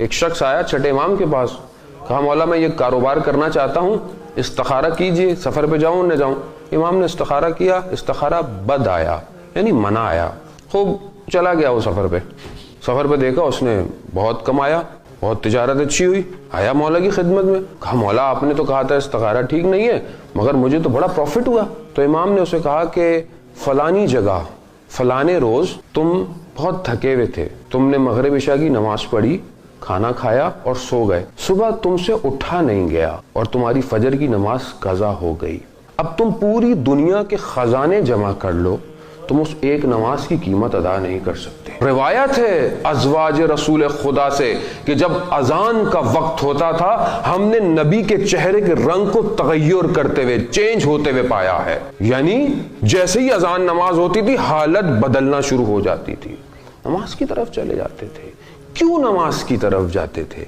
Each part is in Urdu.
ایک شخص آیا چھٹے امام کے پاس, کہا مولا میں یہ کاروبار کرنا چاہتا ہوں, استخارہ کیجئے, سفر پہ جاؤں نہ جاؤں. امام نے استخارہ کیا, استخارہ بد آیا, یعنی منع آیا. خوب چلا گیا وہ سفر پہ دیکھا اس نے بہت کمایا, بہت تجارت اچھی ہوئی, آیا مولا کی خدمت میں, کہا مولا آپ نے تو کہا تھا استخارہ ٹھیک نہیں ہے, مگر مجھے تو بڑا پروفٹ ہوا. تو امام نے اسے کہا کہ فلانی جگہ فلانے روز تم بہت تھکے ہوئے تھے, تم نے مغرب عشاء کی نماز پڑھی, کھانا کھایا اور سو گئے, صبح تم سے اٹھا نہیں گیا اور تمہاری فجر کی نماز قضا ہو گئی. اب تم پوری دنیا کے خزانے جمع کر لو, تم اس ایک نماز کی قیمت ادا نہیں کر سکتے. روایت ہے ازواج رسول خدا سے کہ جب اذان کا وقت ہوتا تھا ہم نے نبی کے چہرے کے رنگ کو تغیر کرتے ہوئے, چینج ہوتے ہوئے پایا ہے. یعنی جیسے ہی اذان نماز ہوتی تھی حالت بدلنا شروع ہو جاتی تھی, نماز کی طرف چلے جاتے تھے. کیوں نماز کی طرف جاتے تھے؟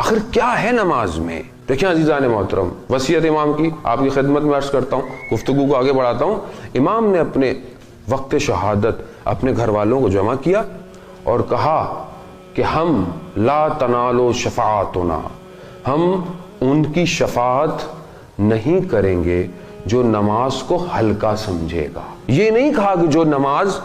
آخر کیا ہے نماز میں؟ دیکھیں عزیزان محترم, وصیت امام کی آپ کی خدمت میں عرض کرتا ہوں, گفتگو کو آگے بڑھاتا ہوں. امام نے اپنے وقت شہادت اپنے گھر والوں کو جمع کیا اور کہا کہ ہم لا تنالو شفاعتنا, ہم ان کی شفاعت نہیں کریں گے جو نماز کو ہلکا سمجھے گا. یہ نہیں کہا کہ جو نماز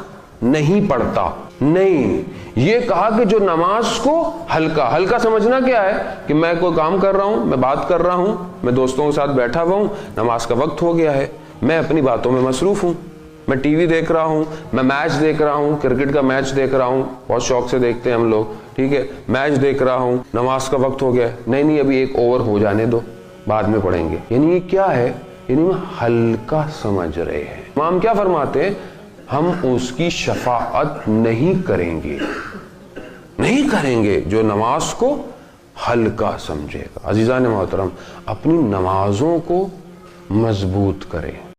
نہیں پڑھتا, نہیں, یہ کہا کہ جو نماز کو ہلکا سمجھنا کیا ہے کہ میں کوئی کام کر رہا ہوں, میں بات کر رہا ہوں, میں دوستوں کے ساتھ بیٹھا ہوا ہوں, نماز کا وقت ہو گیا ہے, میں اپنی باتوں میں مصروف ہوں, میں ٹی وی دیکھ رہا ہوں, میں میچ دیکھ رہا ہوں, کرکٹ کا میچ دیکھ رہا ہوں, بہت شوق سے دیکھتے ہیں ہم لوگ, ٹھیک ہے, میچ دیکھ رہا ہوں, نماز کا وقت ہو گیا ہے, نہیں ابھی ایک اوور ہو جانے دو, بعد میں پڑھیں گے. یعنی یہ کیا ہے؟ یعنی میں ہلکا سمجھ رہے ہیں. امام کیا فرماتے ہیں؟ ہم اس کی شفاعت نہیں کریں گے جو نماز کو ہلکا سمجھے گا. عزیزان محترم, اپنی نمازوں کو مضبوط کریں.